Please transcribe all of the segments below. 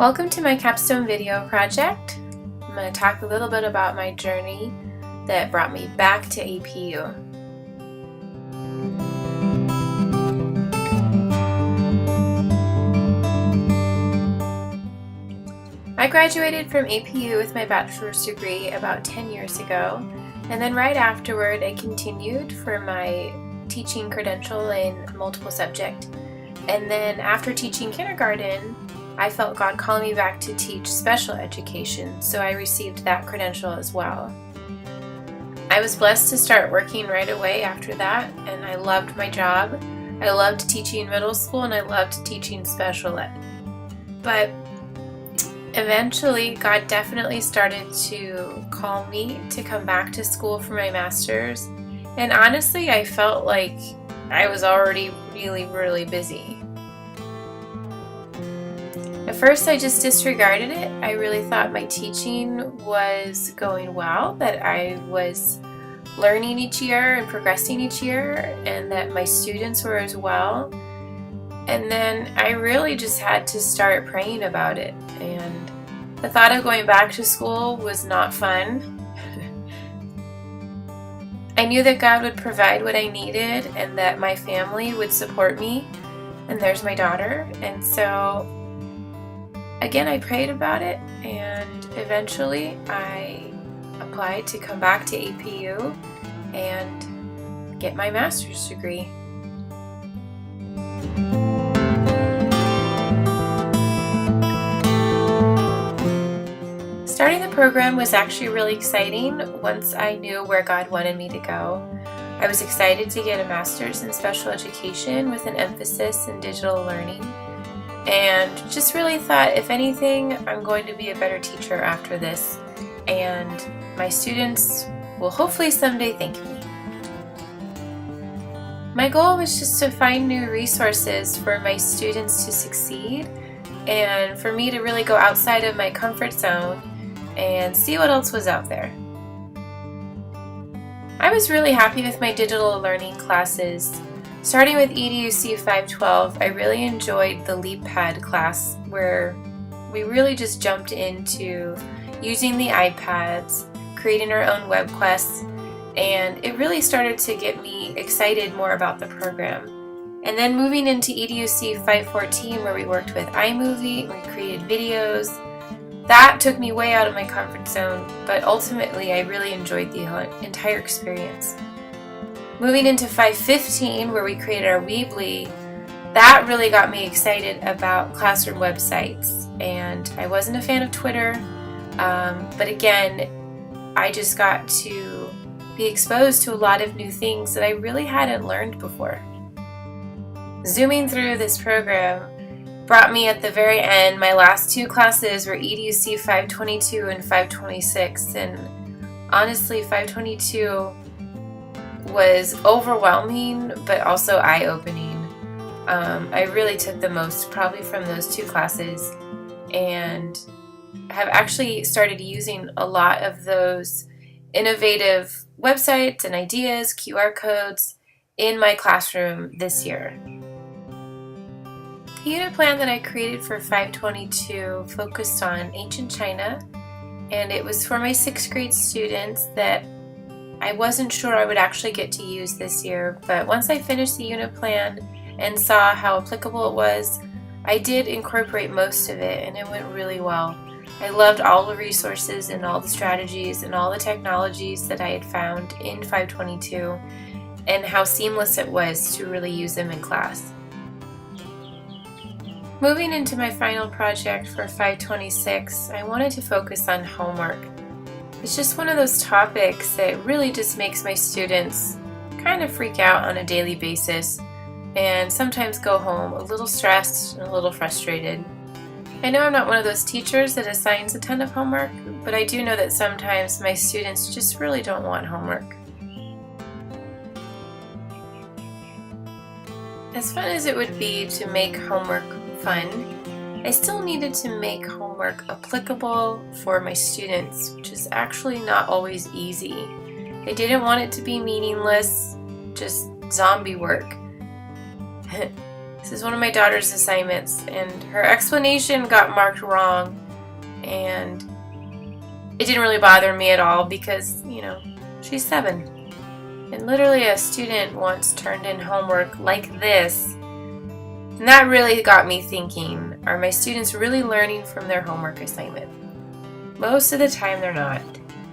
Welcome to my capstone video project. I'm going to talk a little bit about my journey that brought me back to APU. I graduated from APU with my bachelor's degree about 10 years ago, and then right afterward I continued for my teaching credential in multiple subject. And then after teaching kindergarten, I felt God calling me back to teach special education, so I received that credential as well. I was blessed to start working right away after that, and I loved my job. I loved teaching middle school and I loved teaching special ed. But eventually, God definitely started to call me to come back to school for my master's, and honestly, I felt like I was already really busy. At first, I just disregarded it. I really thought my teaching was going well, that I was learning each year and progressing each year, and that my students were as well. And then I really just had to start praying about it, and the thought of going back to school was not fun. I knew that God would provide what I needed and that my family would support me, and there's my daughter. And so again, I prayed about it, and eventually I applied to come back to APU and get my master's degree. Starting the program was actually really exciting once I knew where God wanted me to go. I was excited to get a master's in special education with an emphasis in digital learning, and just really thought, if anything, I'm going to be a better teacher after this, and my students will hopefully someday thank me. My goal was just to find new resources for my students to succeed, and for me to really go outside of my comfort zone and see what else was out there. I was really happy with my digital learning classes. Starting with EDUC 512, I really enjoyed the LeapPad class, where we really just jumped into using the iPads, creating our own web quests, and it really started to get me excited more about the program. And then moving into EDUC 514, where we worked with iMovie, we created videos. That took me way out of my comfort zone, but ultimately I really enjoyed the entire experience. Moving into 515, where we created our Weebly, that really got me excited about classroom websites. And I wasn't a fan of Twitter, but again, I just got to be exposed to a lot of new things that I really hadn't learned before. Zooming through this program brought me at the very end. My last two classes were EDUC 522 and 526, and honestly, 522 was overwhelming but also eye-opening. I really took the most probably from those two classes, and have actually started using a lot of those innovative websites and ideas, QR codes, in my classroom this year. The unit plan that I created for 522 focused on ancient China, and it was for my 6th grade students that I wasn't sure I would actually get to use this year, but once I finished the unit plan and saw how applicable it was, I did incorporate most of it, and it went really well. I loved all the resources and all the strategies and all the technologies that I had found in 522, and how seamless it was to really use them in class. Moving into my final project for 526, I wanted to focus on homework. It's just one of those topics that really just makes my students kind of freak out on a daily basis, and sometimes go home a little stressed and a little frustrated. I know I'm not one of those teachers that assigns a ton of homework, but I do know that sometimes my students just really don't want homework. As fun as it would be to make homework fun, I still needed to make homework applicable for my students, which is actually not always easy. I didn't want it to be meaningless, just zombie work. This is one of my daughter's assignments, and her explanation got marked wrong, and it didn't really bother me at all because, she's 7. And literally a student once turned in homework like this, and that really got me thinking, are my students really learning from their homework assignment? Most of the time they're not.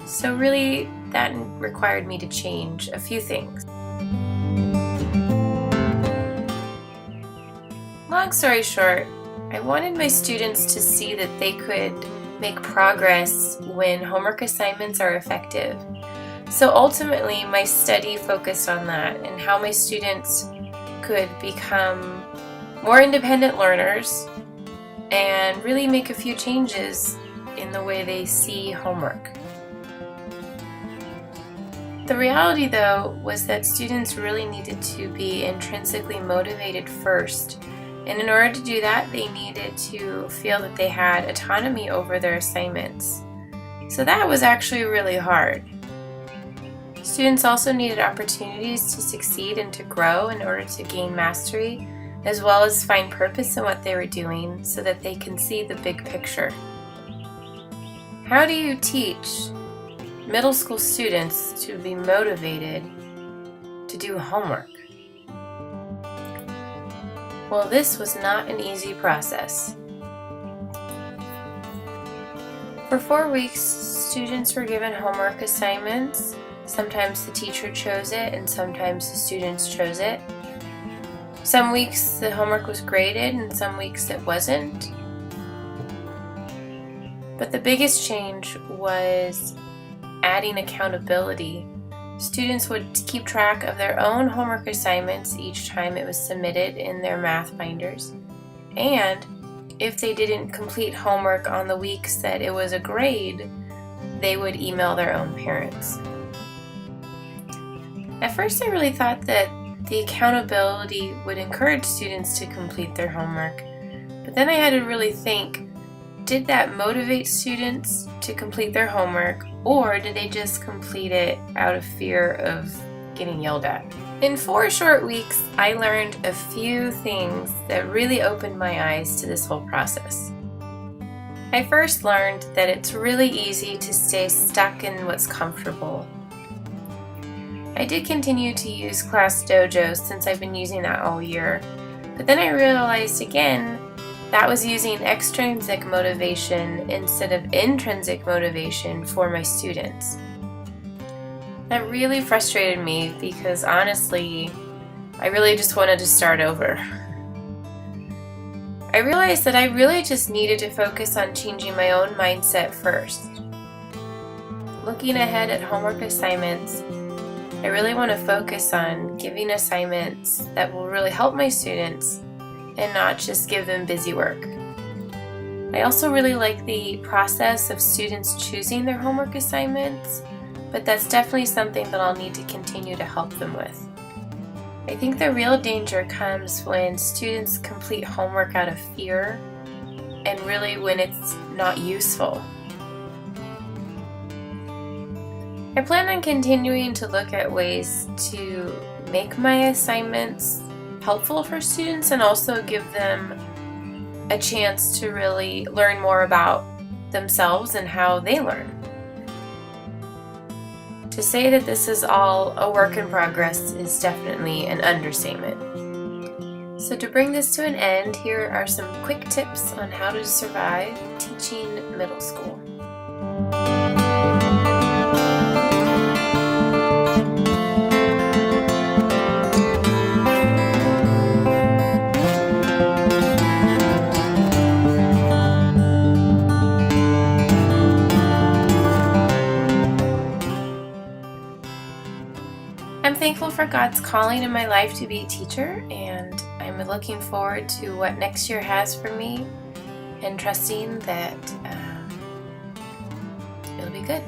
So really, that required me to change a few things. Long story short, I wanted my students to see that they could make progress when homework assignments are effective. So ultimately, my study focused on that and how my students could become more independent learners and really make a few changes in the way they see homework. The reality, though, was that students really needed to be intrinsically motivated first. And in order to do that, they needed to feel that they had autonomy over their assignments. So that was actually really hard. Students also needed opportunities to succeed and to grow in order to gain mastery, as well as find purpose in what they were doing so that they can see the big picture. How do you teach middle school students to be motivated to do homework? Well, this was not an easy process. For 4 weeks, students were given homework assignments. Sometimes the teacher chose it and sometimes the students chose it. Some weeks the homework was graded and some weeks it wasn't. But the biggest change was adding accountability. Students would keep track of their own homework assignments each time it was submitted in their math binders. And if they didn't complete homework on the weeks that it was a grade, they would email their own parents. At first I really thought that the accountability would encourage students to complete their homework, but then I had to really think, did that motivate students to complete their homework, or did they just complete it out of fear of getting yelled at? In 4 short weeks, I learned a few things that really opened my eyes to this whole process. I first learned that it's really easy to stay stuck in what's comfortable. I did continue to use Class Dojo since I've been using that all year, but then I realized again that was using extrinsic motivation instead of intrinsic motivation for my students. That really frustrated me because honestly, I really just wanted to start over. I realized that I really just needed to focus on changing my own mindset first. Looking ahead at homework assignments, I really want to focus on giving assignments that will really help my students and not just give them busy work. I also really like the process of students choosing their homework assignments, but that's definitely something that I'll need to continue to help them with. I think the real danger comes when students complete homework out of fear and really when it's not useful. I plan on continuing to look at ways to make my assignments helpful for students and also give them a chance to really learn more about themselves and how they learn. To say that this is all a work in progress is definitely an understatement. So to bring this to an end, here are some quick tips on how to survive teaching middle school. I'm thankful for God's calling in my life to be a teacher, and I'm looking forward to what next year has for me and trusting that it'll be good.